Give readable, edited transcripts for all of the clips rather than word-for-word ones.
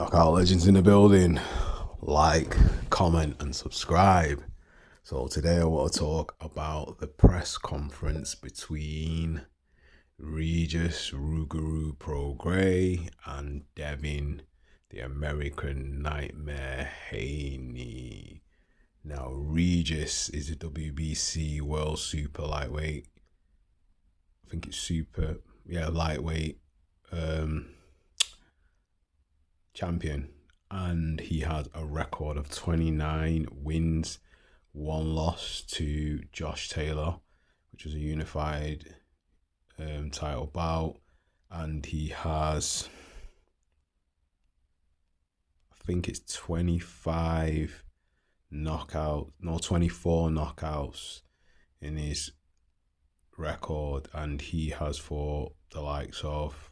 Knockout legends in the building. Like, comment, and subscribe. So today I want to talk about the press conference between Regis Rougarou Prograis and Devin the American Nightmare Haney. Now, Regis is a WBC World Super Lightweight. I think it's lightweight champion, and he has a record of 29 wins, 1 loss to Josh Taylor, which was a unified title bout, and he has, I think it's 24 knockouts in his record, and he has fought the likes of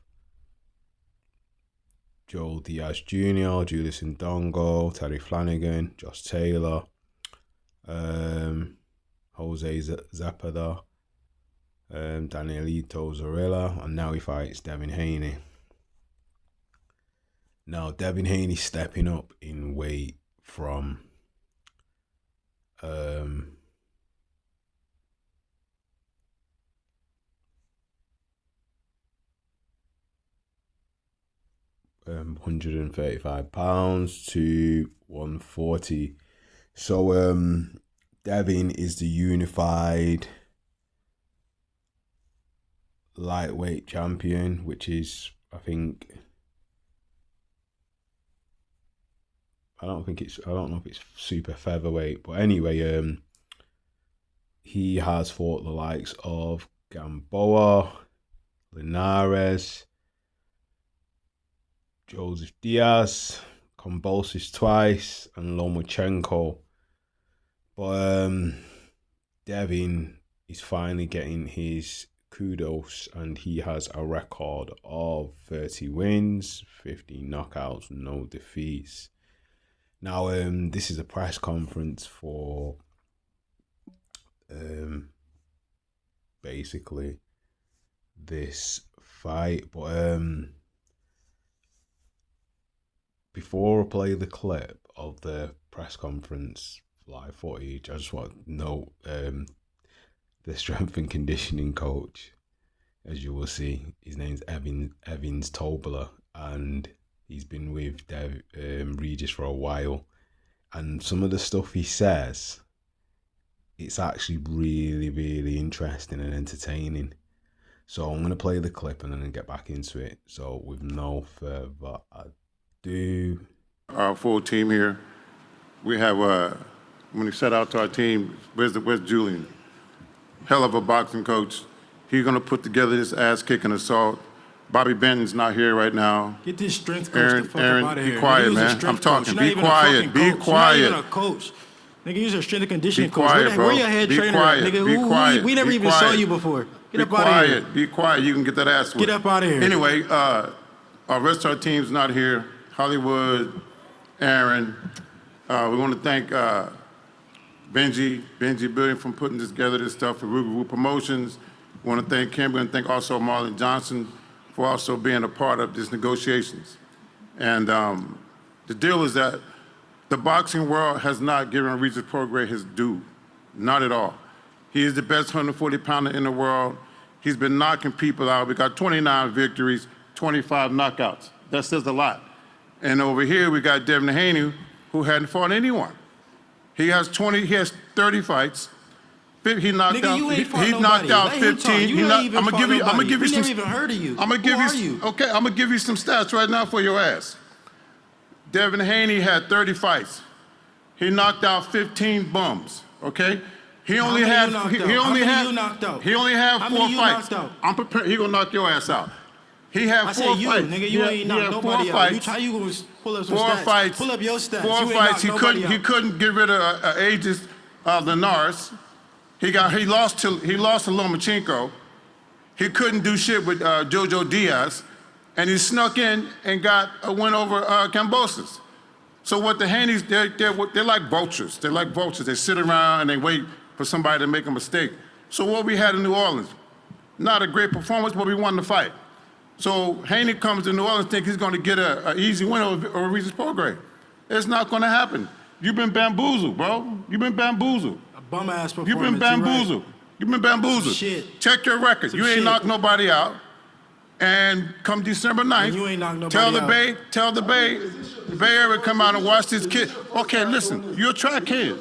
Joel Diaz Jr., Julius Ndongo, Terry Flanagan, Josh Taylor, Jose Zepeda, Danielito Zorrilla, and now he fights Devin Haney. Now, Devin Haney stepping up in weight from 135 pounds to 140. So Devin is the unified lightweight champion, which is, I don't know if it's super featherweight, but anyway, he has fought the likes of Gamboa, Linares, Joseph Diaz, Convulsis twice, and Lomachenko. But Devin is finally getting his kudos, and he has a record of 30 wins, 15 knockouts, no defeats. Now, this is a press conference for basically this fight, but before I play the clip of the press conference live footage, I just want to note the strength and conditioning coach. As you will see, his name's Evans Tobler, and he's been with Regis for a while. And some of the stuff he says, it's actually really, really interesting and entertaining. So I'm going to play the clip and then get back into it. So with no further ado. Our full team here. We have, when he set out to our team, where's Julian? Hell of a boxing coach. He's going to put together this ass-kicking assault. Bobby Benton's not here right now. Get this strength coach the fuck out of here. Be quiet, man. I'm talking. Be quiet. Be quiet. You're not even a coach. Nigga, you're a strength and conditioning coach. Quiet, bro. Where your head trainer at, nigga? Be quiet. We never even saw you before. Get up out of here. Be quiet. You can get that ass whipped. Get up out of here. Anyway, our rest of our team's not here. Hollywood, Aaron. We want to thank Benji Billion for putting together this stuff for Rougarou Promotions. We want to thank Kimber and thank also Marlon Johnson for also being a part of these negotiations. And the deal is that the boxing world has not given Regis Prograis his due, not at all. He is the best 140-pounder in the world. He's been knocking people out. We got 29 victories, 25 knockouts. That says a lot. And over here, we got Devin Haney, who hadn't fought anyone. He has 30 fights. He knocked out. He knocked out 15. I'm gonna give you some. Never even heard of you. I'm gonna give you. Okay, I'm gonna give you some stats right now for your ass. Devin Haney had 30 fights. He knocked out 15 bums. Okay. He only had 4 fights. I'm prepared. He gonna knock your ass out. He had 4 fights. Nigga, you ain't knocked nobody out. How you gonna pull up some stats? Pull up your stats. 4 fights. He couldn't get rid of Aegis Linares. He lost to Lomachenko. He couldn't do shit with Jojo Diaz, and he snuck in and got a win over Cambosis. So what the Haneys, they're like vultures. They're like vultures. They sit around and they wait for somebody to make a mistake. So what we had in New Orleans, not a great performance, but we won the fight. So Haney comes to New Orleans, think he's going to get an easy win over Regis Prograis. It's not going to happen. You've been bamboozled, bro. You've been bamboozled. A bum-ass performance. You've been bamboozled. Right. You've been bamboozled. Shit. Check your record. You ain't knocked nobody out. And come December 9th, you ain't knocked nobody tell the Bay Area come out and watch this kid. Okay, listen, you're a track kid.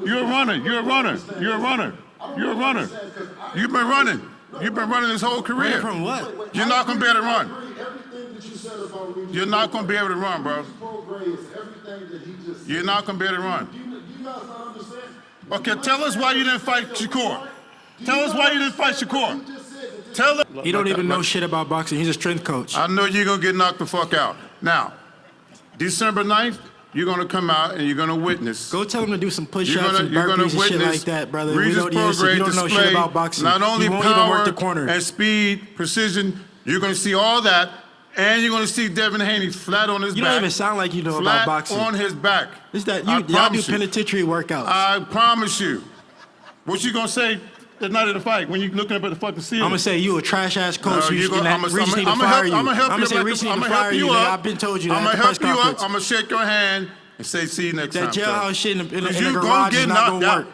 You're a runner. You're a runner. You're a runner. You're a runner. You've been running. You've been running this whole career. From what? You're not going to be able to run. You're not going to be able to run, bro. You're not going to be able to run. Okay, tell us why you didn't fight Shakur. Tell us why you didn't fight Shakur. Tell them. He don't even know shit about boxing. He's a strength coach. I know you're going to get knocked the fuck out. Now, December 9th, you're going to come out and you're going to witness. Go tell him to do some push-ups and burpees and shit like that, brother. Regis Prograis you don't know shit about boxing. Not only you won't even power work the corner. and speed, precision, you're going to see all that, and you're going to see Devin Haney flat on his back. You don't even sound like you know about boxing. Flat on his back. Is that y'all do penitentiary workouts? I promise you. What you going to say the night of the fight when you looking up at the fucking ceiling? I'm going to say you a trash-ass coach. I'm going to fire you. I'm going to say Reese need to fire you. I've been told you that at the press conference. I'm going to shake your hand and say, see you next time. That jailhouse shit in the you're garage is not going to work.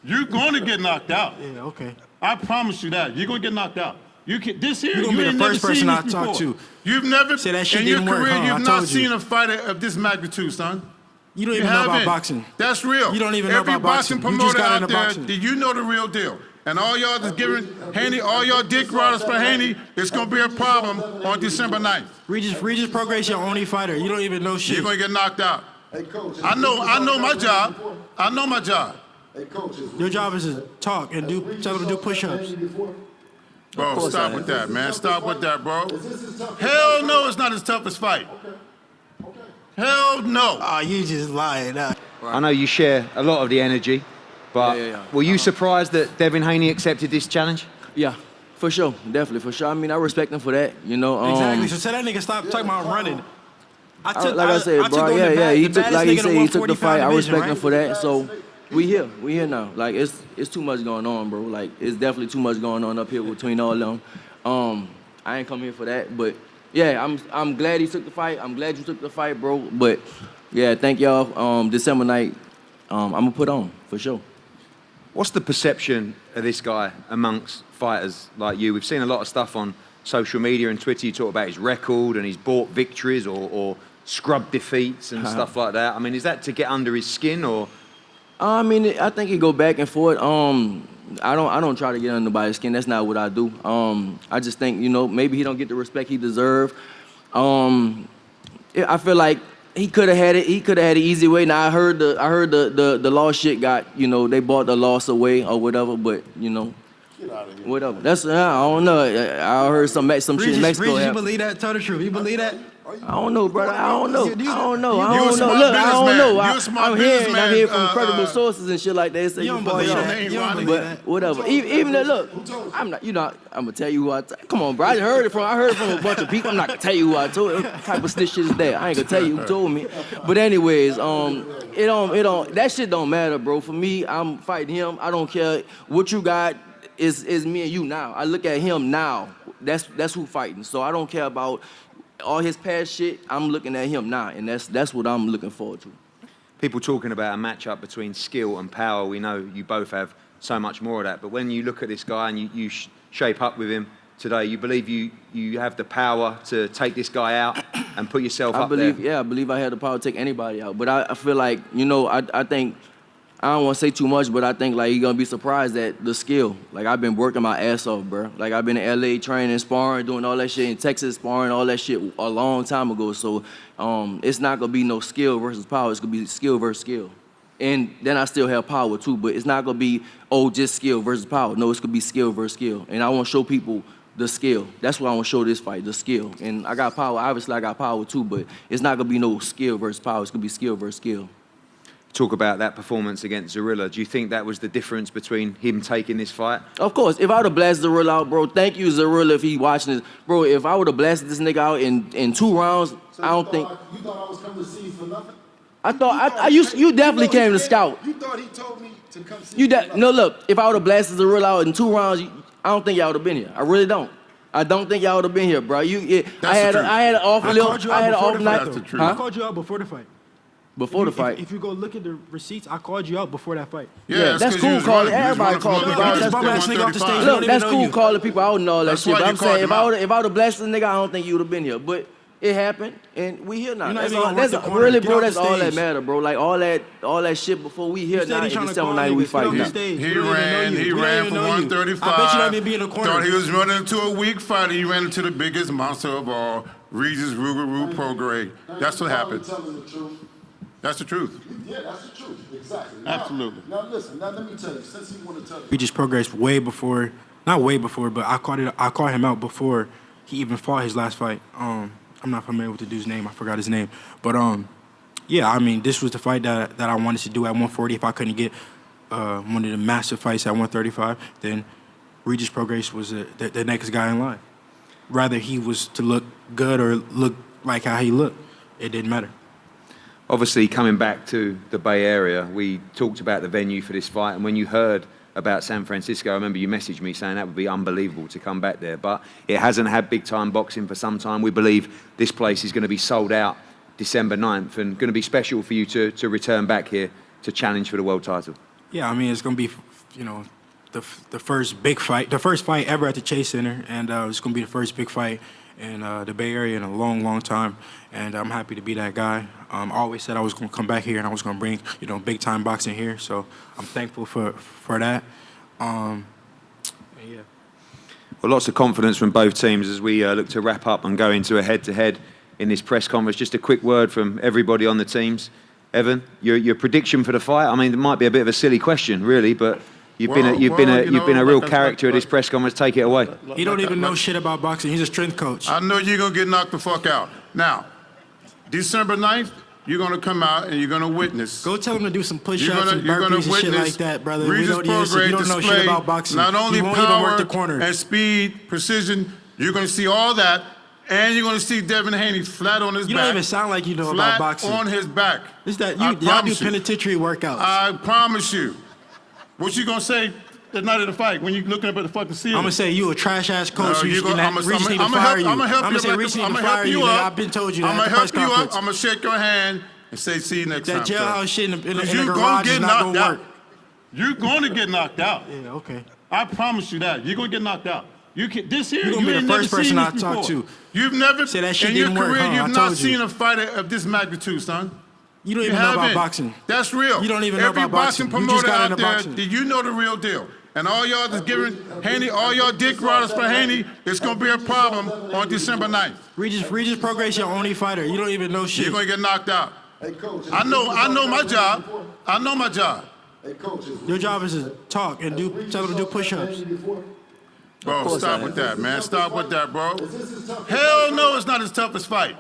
You're going to get knocked out. Yeah, okay. I promise you that. You're going to get knocked out. This here, you're going to be the first person I talk to. You've never, say that shit in your didn't career, work, you've not seen a fighter of this magnitude, son. You don't even know about boxing. That's real. You don't even know about boxing. Every boxing promoter out there, do you know the real deal? And all y'all that's giving Haney, all y'all dick riders for Haney, it's going to be a problem on December 9th. Regis Prograis your only fighter. You don't even know shit. You're going to get knocked out. Hey, Coach. I know my job. I know my job. Hey, Coach. Your job is to talk and tell them to do push-ups. Bro, stop with that, man. Stop with that, bro. Hell no, it's not his toughest fight. Hell no. Oh, you just lying. I know you share a lot of the energy, but were you surprised that Devin Haney accepted this challenge? Yeah, for sure. Definitely, for sure. I mean, I respect him for that, you know. Exactly. So tell that nigga stop talking about running. Like I said, bro, he took, like he said, he took the fight. I respect him for that. So we here now. Like it's too much going on, bro. Like it's definitely too much going on up here between all of them. I ain't come here for that, but yeah, I'm glad he took the fight. I'm glad you took the fight, bro. But yeah, thank y'all. December night, I'm gonna put on for sure. What's the perception of this guy amongst fighters like you? We've seen a lot of stuff on social media and Twitter. You talk about his record and he's bought victories or scrub defeats and stuff like that. I mean, is that to get under his skin or? I mean, I think he go back and forth. I don't try to get under nobody's skin. That's not what I do. I just think, you know, maybe he don't get the respect he deserve. I feel like he could have had it. He could have had an easy way. Now I heard the loss shit got, you know, they bought the loss away or whatever. But you know, whatever. That's I don't know. I heard some shit in Mexico. You believe that? Tell the truth. You believe that? I don't know, brother. I don't know. Look, I don't know. I'm hearing from credible sources and shit like that. You don't believe that. You don't believe that. Whatever. Even look, I'm not. You know, I'm gonna tell you who come on, bro. I heard it from a bunch of people. I'm not gonna tell you who I told. What type of snitch shit is that? I ain't gonna tell you who told me. But anyways, it don't. That shit don't matter, bro. For me, I'm fighting him. I don't care what you got. Is me and you now. I look at him now. That's who fighting. So I don't care about all his past shit. I'm looking at him now, and that's what I'm looking forward to. People talking about a matchup between skill and power. We know you both have so much more of that. But when you look at this guy and you shape up with him today, you believe you have the power to take this guy out and put yourself up there? Yeah, I believe I have the power to take anybody out. But I feel like, you know, I think, I don't want to say too much, but I think, like, you're going to be surprised at the skill. Like, I've been working my ass off, bro. Like, I've been in L.A. training, sparring, doing all that shit, in Texas sparring, all that shit a long time ago. So it's not going to be no skill versus power. It's going to be skill versus skill. And then I still have power, too. But it's not going to be, just skill versus power. No, it's going to be skill versus skill. And I want to show people the skill. That's what I want to show this fight, the skill. And I got power. Obviously, I got power, too. But it's not going to be no skill versus power. It's going to be skill versus skill. Talk about that performance against Zorilla. Do you think that was the difference between him taking this fight? Of course. If I would have blasted Zorilla out, bro, thank you, Zorilla, if he watching this. Bro, if I would have blasted this nigga out in 2 rounds, so I don't think... You thought I was coming to see you for nothing? You definitely came to scout. You thought he told me to come see you? No, look, if I would have blasted Zorilla out in 2 rounds, I don't think y'all would have been here. I really don't. I don't think y'all would have been here, bro. I had an off I little, called you I had an out before off the night. fight, That's the though. truth. I called you out before the fight. Before the fight. If you go look at the receipts, I called you out before that fight. Yeah, that's 'cause cool you was calling. running. You was Everybody running call from me, the bro. biggest That's bum ass nigga off the stage. 135. Look, Look, that's know cool you. calling people out and all that That's shit. why But you I'm saying, called him if I would have blasted the nigga, I don't think you would have been here. But it happened, and we here now. You're not That's even all. gonna work That's the corner. really, Get bro. off That's the all that stage. matter, bro. Like all that shit before we here You said now. he's In trying to December call night, we niggas. Get fight off the now. stage. He We don't even know ran. you. He We don't ran even for know you. 135. I bet you don't even be in the corner. Thought he was running into a weak fighter. He ran into the biggest monster of all, Regis Rougarou Prograis. That's what happened. Telling the truth. That's the truth. Yeah, that's the truth. Exactly. Absolutely. Now listen. Now let me tell you. Since he want to tell you. Regis Prograis way before, not way before, but I called him out before he even fought his last fight. I'm not familiar with the dude's name. I forgot his name. But yeah, I mean, this was the fight that I wanted to do at 140. If I couldn't get one of the massive fights at 135, then Regis Prograis was the next guy in line. Rather he was to look good or look like how he looked, it didn't matter. Obviously, coming back to the Bay Area, we talked about the venue for this fight, and when you heard about San Francisco, I remember you messaged me saying that would be unbelievable to come back there, but it hasn't had big-time boxing for some time. We believe this place is going to be sold out December 9th and going to be special for you to return back here to challenge for the world title. Yeah, I mean, it's going to be, the first big fight, the first fight ever at the Chase Center, and it's going to be the first big fight in the Bay Area in a long, long time, and I'm happy to be that guy. I always said I was going to come back here and I was going to bring, big-time boxing here, so I'm thankful for that. Yeah. Well, lots of confidence from both teams as we look to wrap up and go into a head-to-head in this press conference. Just a quick word from everybody on the teams. Evan, your prediction for the fight? I mean, it might be a bit of a silly question, really, but you've been a real character at this press conference. Take it away. He don't even know shit about boxing. He's a strength coach. I know you're going to get knocked the fuck out. Now, December 9th, you're going to come out and you're going to witness. Go tell him to do some push-ups and You're going burpees to and shit witness like that, brother. Regis You Prograis don't know shit about boxing. Not only he won't even power work the corner. and speed, precision, you're going to see all that, and you're going to see Devin Haney flat on his back. You don't even sound like you know about boxing. Flat on his back. It's that I y'all do promise you. penitentiary workouts. I promise you. What you going to say the night of the fight when you're looking up at the fucking ceiling? I'm gonna say you a trash ass coach. No, You I'm Regis need to fire you. I'm gonna help you. say Regis need to fire you. I've been told you that at the press conference. I'm gonna shake your hand and say, see you next time. That jailhouse shit in the you're garage is not gonna work. You're going to get knocked out. Yeah, okay. I promise you that. You're going to get knocked out. This here, You're gonna be ain't the never first person seen I this talk before. to. You've never, Say that shit in your didn't work, career, huh? I you've not told you. seen a fighter of this magnitude, son. You don't even know about haven't. boxing. That's real. You don't even know Every about boxing. boxing You just promoter got out into there, boxing. do you know the real deal? And all y'all that's giving Haney, all y'all dick riders for Haney, it's going to be a problem on December 9th. Regis Prograis your only fighter. You don't even know shit. You're going to get knocked out. Hey, coach. I know my job. I know my job. Hey, coach. Your job is to talk and tell them to do push-ups. Bro, stop with that, man. Stop with that, bro. Is this his toughest Hell no, it's not his toughest fight.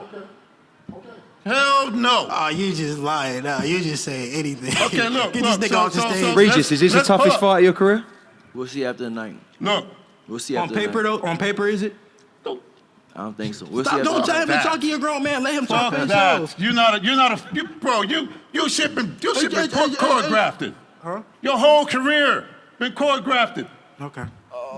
Hell no. Oh, you just lying now. You just say anything. Okay, look, Get look, this nigga off the so- stage. Regis, is this the let's pull toughest up. fight of your career? We'll see after the night. Look, We'll see On after the paper, night. though? On paper, is it? I don't think so. We'll see Stop, after don't the tell night. him to talk to your grown man. Let him talk fuck for that. himself. You shipping hey, choreographed. Huh? Your whole career been choreographed. Okay.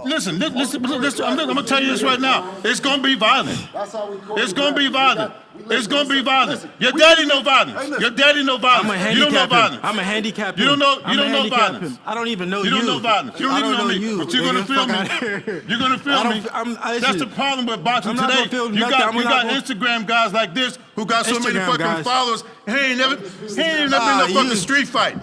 Listen, I'm gonna tell you this right now. It's gonna be violent. That's how we call It's it. gonna be violent. It's gonna be violent. Your we- daddy know Hey, violence. listen. Your daddy know I'm violence. a You don't know handicap him. violence. I'm a handicap You don't know- him. you don't I'm a know handicap violence. him. I don't even know You don't know violence. You don't I even know me. you. But you're gonna Nigga, feel fuck outta me. here. You're gonna feel I me. don't- That's the problem with boxing I'm not today. gonna feel You nothing. got I'm not gonna- Instagram guys like this who got so many Instagram fucking guys. followers. He ain't never been in Ah, no fucking you- street fight.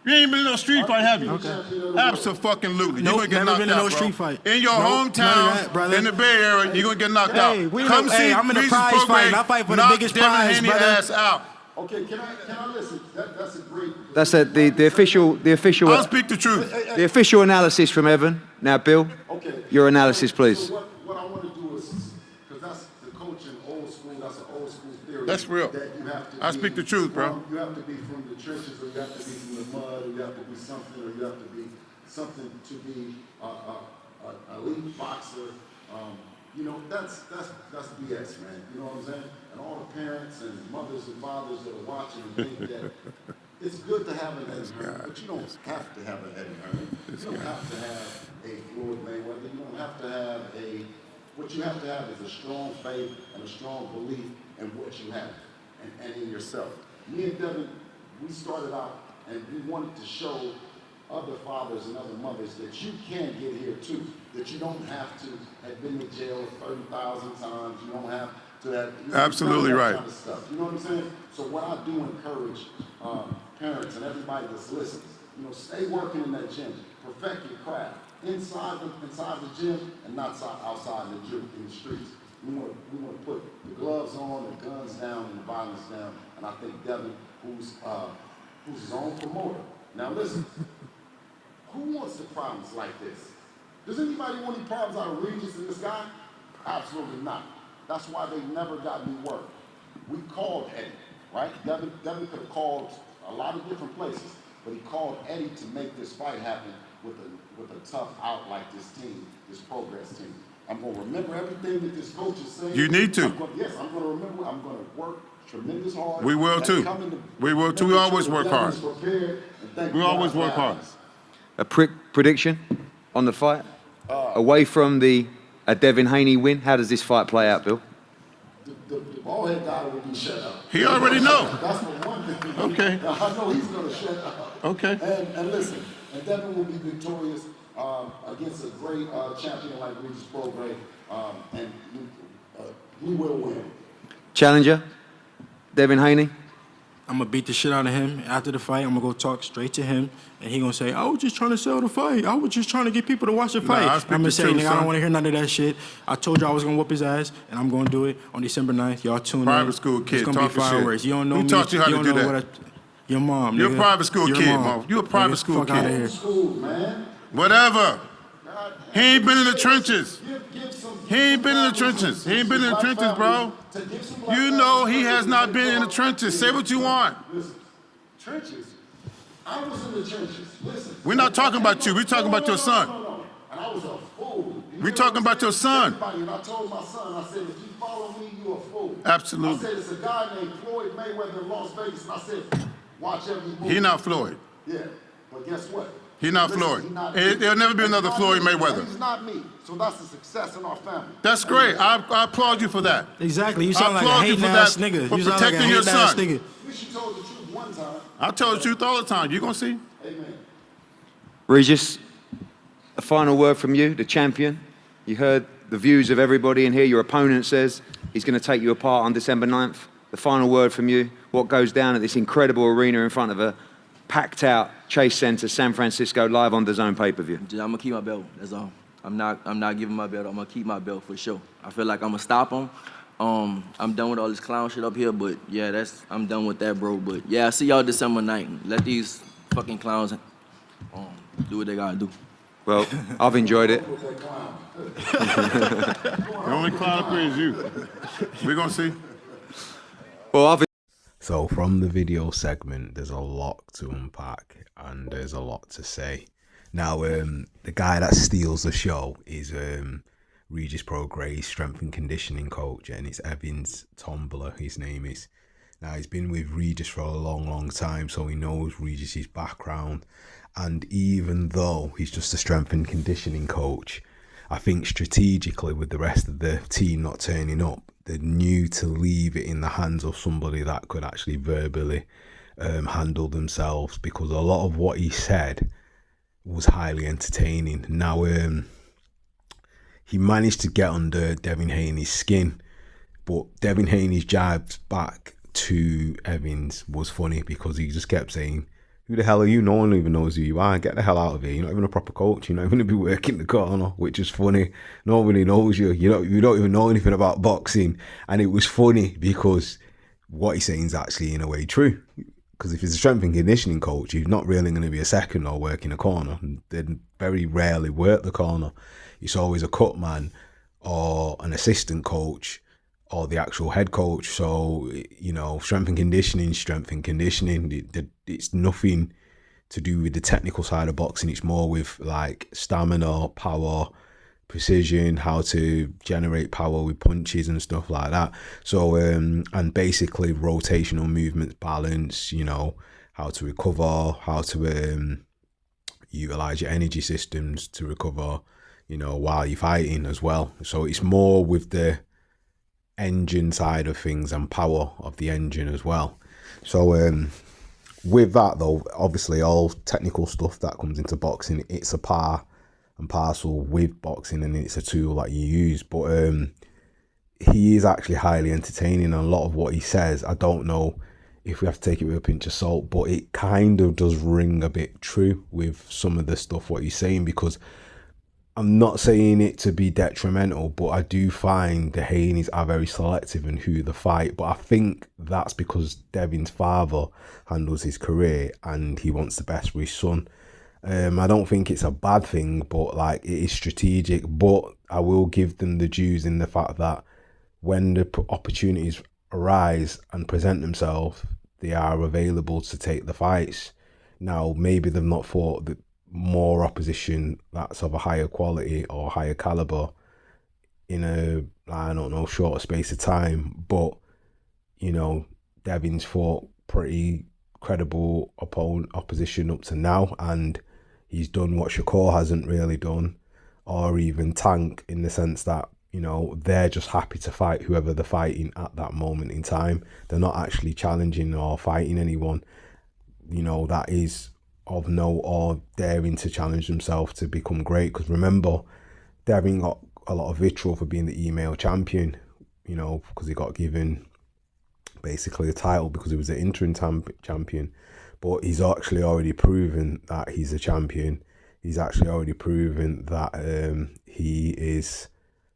You ain't been in no street fight, have you? Absolutely. You're Nope, gonna get never knocked been in out, no bro. street fight. In your Nope, none of hometown, that, brother. in the Bay Area, you're gonna get knocked out. Hey, we Come know- see hey, I'm in a Regis prize Prograis fight, and I fight for the knock biggest Devin prize, Haney brother. ass out. Okay, can I listen? That's a great. That's the official I'll speak the truth. the official analysis from Evan. Now, Bill, Okay. your analysis, please. So what I want to do is, because that's the coaching old school, that's an old school theory. That's real. That you have to I be speak the truth, bro. You have to be from the trenches, or you have to be from the mud, or you have to be something, or you have to be something to be a elite boxer. That's BS, man. You know what I'm saying? And all the parents and mothers and fathers that are watching think that it's good to have an Eddie Hearn, but you don't have to have an Eddie Hearn. You don't have to have a Floyd Mayweather. You don't have to have a what you have to have is a strong faith and a strong belief in what you have and in yourself. Me and Devin, we started out and we wanted to show other fathers and other mothers that you can get here too, that you don't have to have been in jail 30,000 times, you don't have to have, Absolutely right. Kind of stuff. You know what I'm saying? So what I do encourage parents and everybody that's listening, you know, stay working in that gym, perfect your craft inside the gym and not outside in the streets. We want to put the gloves on, the guns down, and the violence down. And I think Devin, who's his own promoter. Now listen, who wants the problems like this? Does anybody want any problems out of Regis and this guy? Absolutely not. That's why they never got me work. We called Eddie, right? Devin could have called a lot of different places, but he called Eddie to make this fight happen with a tough out like this team, this Progress team. I'm going to remember everything that this coach is saying. You need to. I'm going to remember. I'm going to work tremendous hard. We will too. We will too. We always work hard. We always work hard. A prediction on the fight? Away from a Devin Haney win, how does this fight play out, Bill? The ballhead guy will be shut up. He already know. That's the one thing. Okay. I know he's going to shut up. Okay. And listen, and Devin will be victorious against a great champion like Regis Prograis, and he will win. Challenger, Devin Haney? I'm going to beat the shit out of him. After the fight, I'm going to go talk straight to him, and he going to say, I was just trying to sell the fight. I was just trying to get people to watch the fight. I'm going to say, nigga, I don't want to hear none of that shit. I told you I was going to whoop his ass, and I'm going to do it on December 9th. Y'all tune in. Private school kid, it's gonna be fireworks. You don't know Who me. taught you how to don't do know that? Your mom, You're nigga. a private school Your kid, mom. Mo. You're a private Nigga, school fuck out of kid. here. School, man. Whatever. He ain't been in the trenches. He ain't been in the Give trenches. He ain't been in the some trenches, bro. give some black You know families he has not been in the talk. trenches. Say what you want. Listen, trenches. I was in the trenches. Listen. We're not talking about you. We're talking about your son. No. And I was a fool. You We're know talking what I'm about your saying? son. Everybody, and I told my son, I said, if you follow me, you're a fool. Absolutely. I said, it's a guy named Floyd Mayweather in Las Vegas. And I said, watch every move. He not Floyd. Yeah, but guess what? He not Listen, Floyd. he not There'll never be another He's Floyd not me. Mayweather. He's not me. So that's a success in our family. That's great. I applaud you for that. Exactly. You I sound like a applaud you hating for ass that, nigga. for You sound like a protecting your hating ass son. nigga. At least you told the truth one time. I tell the truth all the time. You gonna see? Amen. Regis, a final word from you, the champion. You heard the views of everybody in here. Your opponent says he's going to take you apart on December 9th. The final word from you. What goes down at this incredible arena in front of a packed out Chase Center, San Francisco, live on the Zone pay-per-view? I'm gonna keep my belt. That's all. I'm not giving my belt. I'm gonna keep my belt for sure. I feel like I'm gonna stop him. I'm done with all this clown shit up here, but yeah, I'm done with that, bro. But yeah, I see y'all December 9th. Let these fucking clowns do what they gotta do. Well, I've enjoyed it. The only clown up here is you. We're gonna see. Well, I've So from the video segment, there's a lot to unpack and there's a lot to say. Now, the guy that steals the show is Regis Prograis, strength and conditioning coach, and it's Evans Tombler, his name is. Now, he's been with Regis for a long, long time, so he knows Regis's background. And even though he's just a strength and conditioning coach, I think strategically with the rest of the team not turning up, they knew to leave it in the hands of somebody that could actually verbally handle themselves, because a lot of what he said was highly entertaining. Now, he managed to get under Devin Haney's skin, but Devin Haney's jabs back to Evans was funny because he just kept saying, who the hell are you? No one even knows who you are. Get the hell out of here. You're not even a proper coach. You're not even going to be working the corner, which is funny. Nobody knows you. You don't even know anything about boxing. And it was funny because what he's saying is actually in a way true. Because if he's a strength and conditioning coach, he's not really going to be a second or work in a corner. They very rarely work the corner. It's always a cut man or an assistant coach or the actual head coach. So, you know, strength and conditioning. It's nothing to do with the technical side of boxing. It's more with like stamina, power, precision, how to generate power with punches and stuff like that. So, and basically rotational movements, balance, you know, how to recover, how to utilize your energy systems to recover, while you're fighting as well. So it's more with the engine side of things and power of the engine as well. So with that though, obviously all technical stuff that comes into boxing, it's a par and parcel with boxing, and it's a tool that you use. But he is actually highly entertaining, and a lot of what he says, I don't know if we have to take it with a pinch of salt, but it kind of does ring a bit true with some of the stuff what he's saying, because I'm not saying it to be detrimental, but I do find the Haneys are very selective in who they fight. But I think that's because Devin's father handles his career and he wants the best for his son. I don't think it's a bad thing, but like, it is strategic. But I will give them the dues in the fact that when the opportunities arise and present themselves, they are available to take the fights. Now, maybe they've not fought the more opposition that's of a higher quality or higher caliber in a, I don't know, shorter space of time, but Devin's fought pretty credible opposition up to now, and he's done what Shakur hasn't really done, or even Tank, in the sense that they're just happy to fight whoever they're fighting at that moment in time. They're not actually challenging or fighting anyone that is of note or daring to challenge themselves to become great. Because remember, Devin got a lot of vitriol for being the email champion, because he got given basically a title because he was the interim champion. But he's actually already proven that he's a champion. He's actually already proven that he is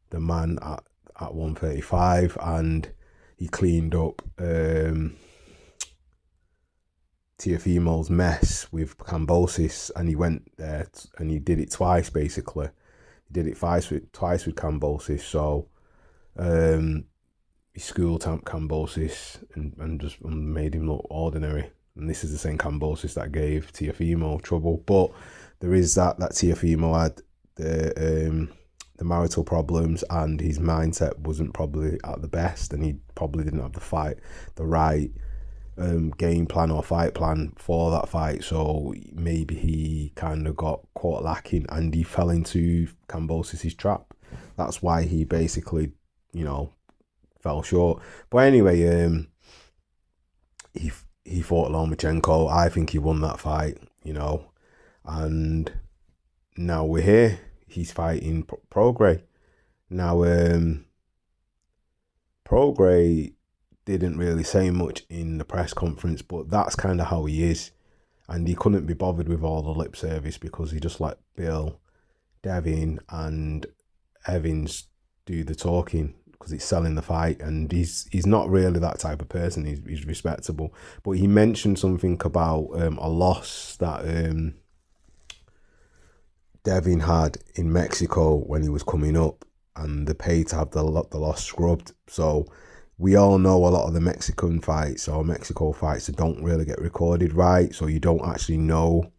the man at 135, and he cleaned up Teofimo's mess with Kambosos, and he went there and he did it twice basically. He did it twice with Kambosos. So he schooled Kambosos and just made him look ordinary. And this is the same Kambosos that gave Teofimo trouble. But there is that Teofimo had the marital problems, and his mindset wasn't probably at the best, and he probably didn't have the right game plan or fight plan for that fight. So maybe he kind of got caught lacking, and he fell into Kambosos' trap. That's why he basically, fell short. But anyway, he fought Lomachenko. I think he won that fight, and now we're here. He's fighting Prograis. Now, Prograis didn't really say much in the press conference, but that's kind of how he is. And he couldn't be bothered with all the lip service, because he just let Bill, Devin and Evans do the talking, because it's selling the fight. And he's not really that type of person. He's respectable. But he mentioned something about a loss that Devin had in Mexico when he was coming up, and they paid to have the loss scrubbed. So we all know a lot of the Mexican fights or Mexico fights that don't really get recorded right, so you don't actually know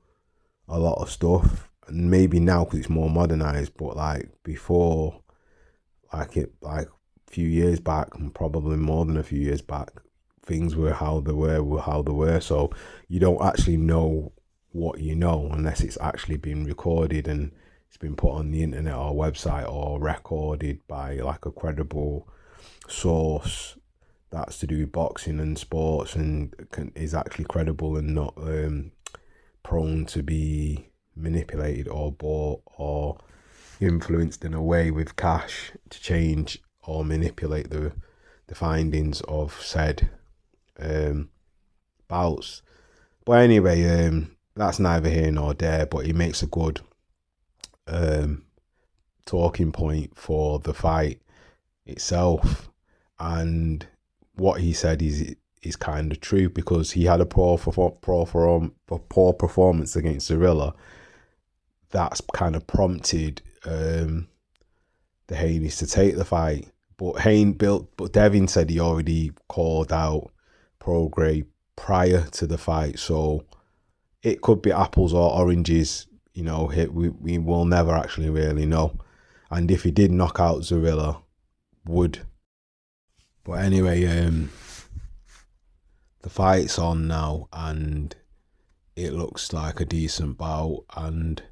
a lot of stuff. And maybe now because it's more modernized, but like before, like a few years back, and probably more than a few years back, things were how they were. So you don't actually know what you know unless it's actually been recorded and it's been put on the internet or website or recorded by like a credible source that's to do with boxing and sports and is actually credible and not prone to be manipulated or bought or influenced in a way with cash to change or manipulate the findings of said bouts. But anyway, that's neither here nor there, but he makes a good talking point for the fight itself. And what he said is kind of true, because he had a poor performance against Zorilla. That's kind of prompted the Haneys to take the fight. But Devin said he already called out Prograis prior to the fight, so it could be apples or oranges. We will never actually really know. And if he did knock out Zorilla, would. But anyway, the fight's on now, and it looks like a decent bout. And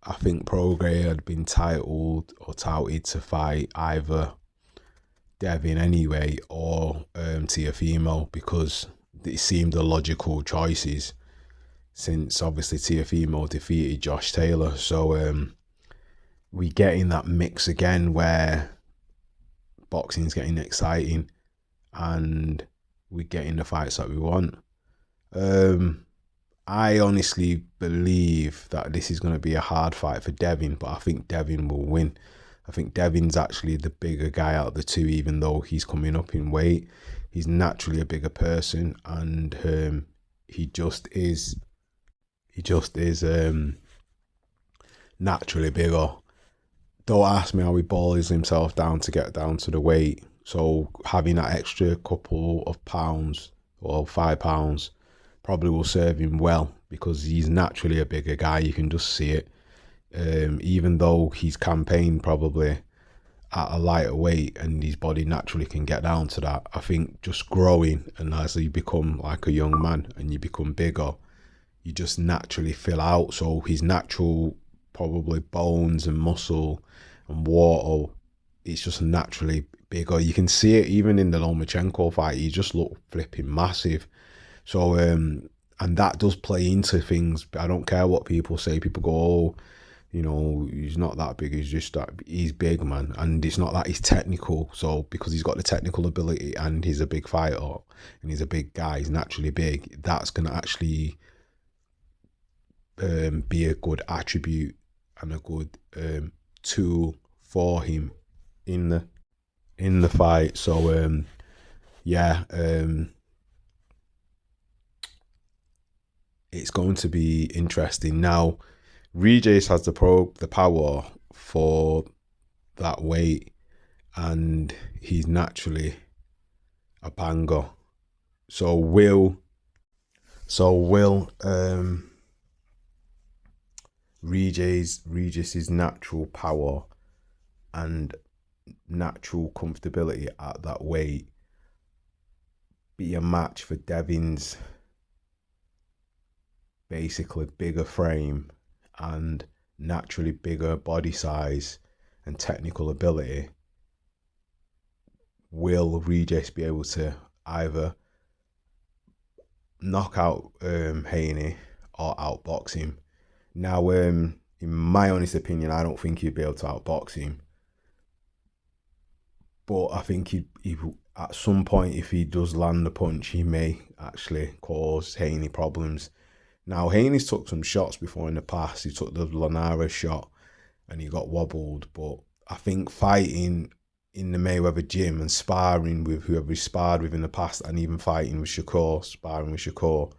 I think Prograis had been titled or touted to fight either Devin anyway or Tiafimo, because it seemed the logical choices, since obviously Tiafimo defeated Josh Taylor. So we get in that mix again where boxing's getting exciting and we get in the fights that we want. I honestly believe that this is going to be a hard fight for Devin, but I think Devin will win. I think Devin's actually the bigger guy out of the two, even though he's coming up in weight. He's naturally a bigger person, and he just is naturally bigger. Don't ask me how he boils himself down to get down to the weight. So having that extra couple of pounds or 5 pounds probably will serve him well, because he's naturally a bigger guy. You can just see it. Even though he's campaigned probably at a lighter weight and his body naturally can get down to that, I think just growing, and as you become like a young man and you become bigger, you just naturally fill out. So his natural probably bones and muscle and water, it's just naturally bigger. You can see it even in the Lomachenko fight. He just looked flipping massive. So and that does play into things. I don't care what people say. People go, oh, you know, he's not that big, he's just that. He's big, man. And it's not that he's technical. So because he's got the technical ability and he's a big fighter and he's a big guy, he's naturally big, that's going to actually be a good attribute and a good tool for him in the fight. So it's going to be interesting. Now, Regis has the power for that weight, and he's naturally a banger. So will Regis's natural power and natural comfortability at that weight be a match for Devin's basically bigger frame and naturally bigger body size and technical ability? Will Regis be able to either knock out Haney or outbox him? Now, in my honest opinion, I don't think he'd be able to outbox him, but I think he at some point, if he does land a punch, he may actually cause Haney problems. Now, Haney's took some shots before in the past. He took the Lanara shot and he got wobbled. But I think fighting in the Mayweather gym and sparring with whoever he sparred with in the past, and even fighting with sparring with Shakur,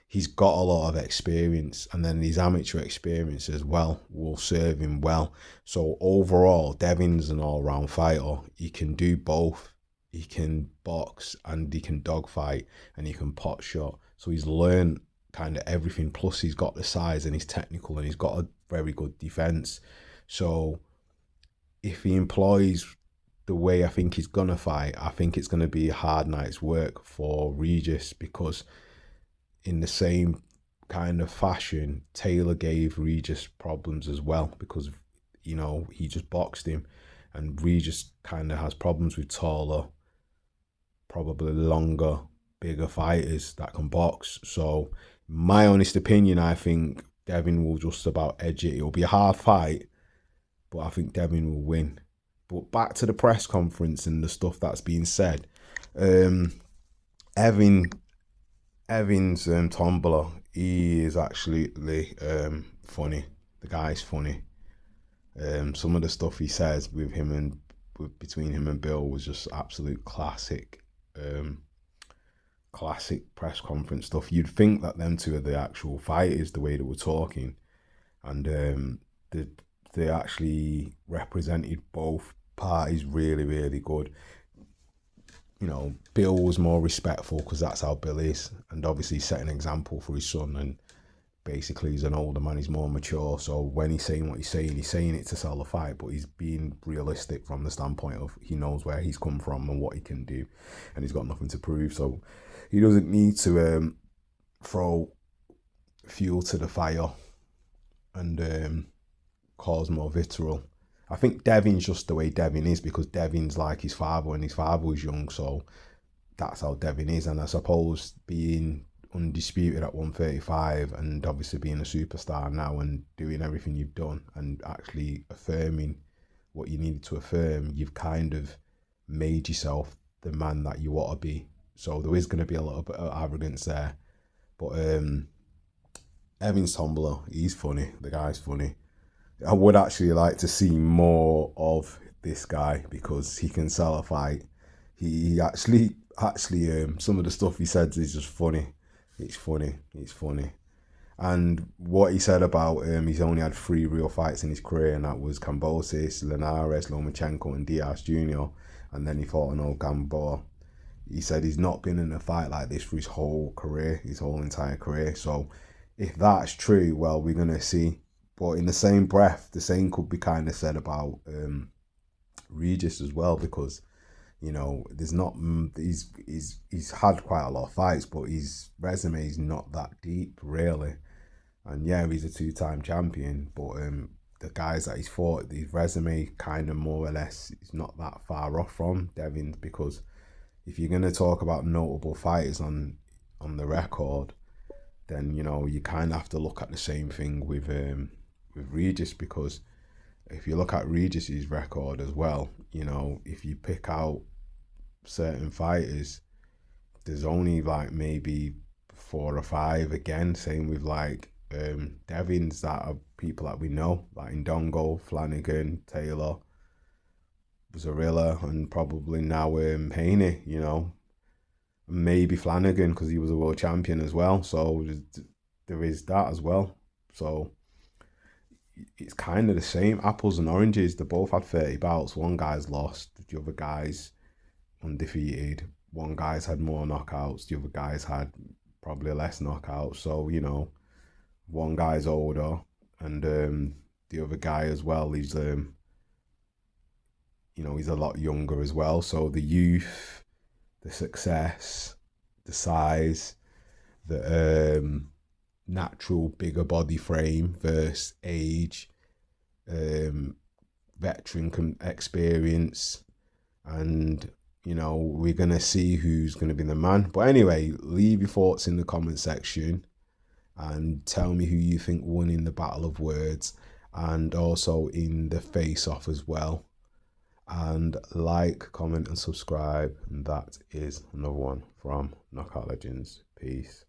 he's got a lot of experience. And then his amateur experience as well will serve him well. So overall, Devin's an all-round fighter. He can do both. He can box and he can dogfight and he can pot shot. So he's learned kind of everything, plus he's got the size and he's technical and he's got a very good defense. So if he employs the way I think he's gonna fight, I think it's gonna be a hard night's work for Regis, because in the same kind of fashion, Taylor gave Regis problems as well, because, you know, he just boxed him, and Regis kind of has problems with taller, probably longer, bigger fighters that can box. So my honest opinion, I think Devin will just about edge it. It'll be a hard fight, but I think Devin will win. But back to the press conference and the stuff that's being said. Evan's Tombola, he is actually funny. The guy's funny. Some of the stuff he says with him and between him and Bill was just absolute classic. Classic press conference stuff. You'd think that them two are the actual fighters, the way they were talking, and they actually represented both parties really, really good. You know, Bill was more respectful because that's how Bill is, and obviously set an example for his son, and basically he's an older man, he's more mature, so when he's saying what he's saying it to sell the fight, but he's being realistic from the standpoint of he knows where he's come from and what he can do, and he's got nothing to prove, so he doesn't need to throw fuel to the fire and cause more vitriol. I think Devin's just the way Devin is because Devin's like his father when his father was young, so that's how Devin is. And I suppose being undisputed at 135 and obviously being a superstar now and doing everything you've done and actually affirming what you needed to affirm, you've kind of made yourself the man that you want to be. So there is going to be a little bit of arrogance there. But Evan's Tumbler, he's funny. The guy's funny. I would actually like to see more of this guy because he can sell a fight. He actually, some of the stuff he says is just funny. It's funny. And what he said about he's only had 3 real fights in his career, and that was Kambosos, Linares, Lomachenko, and Diaz Jr. And then he fought an old Gamboa. He said he's not been in a fight like this for his whole career, his whole entire career. So if that's true, well, we're going to see. But in the same breath, the same could be kind of said about Regis as well, because, you know, there's not, he's had quite a lot of fights, but his resume is not that deep, really. And yeah, he's a 2-time champion, but the guys that he's fought, his resume kind of more or less is not that far off from Devin's, because if you're going to talk about notable fighters on the record, then, you know, you kind of have to look at the same thing with Regis, because if you look at Regis's record as well, you know, if you pick out certain fighters, there's only like maybe 4 or 5 again. Same with like Devin's that are people that we know, like Ndongo, Flanagan, Taylor, Zarilla, and probably now Haney, you know. Maybe Flanagan because he was a world champion as well. So there is that as well. So it's kind of the same, apples and oranges. They both had 30 bouts. One guy's lost, the other guy's undefeated. One guy's had more knockouts, the other guy's had probably less knockouts. So, you know, one guy's older and the other guy as well, he's you know, he's a lot younger as well. So the youth, the success, the size, the natural bigger body frame versus age, veteran experience, and, you know, we're going to see who's going to be the man. But anyway, leave your thoughts in the comment section and tell me who you think won in the battle of words and also in the face-off as well. And like, comment and subscribe. And that is another one from Knockout Legends. Peace.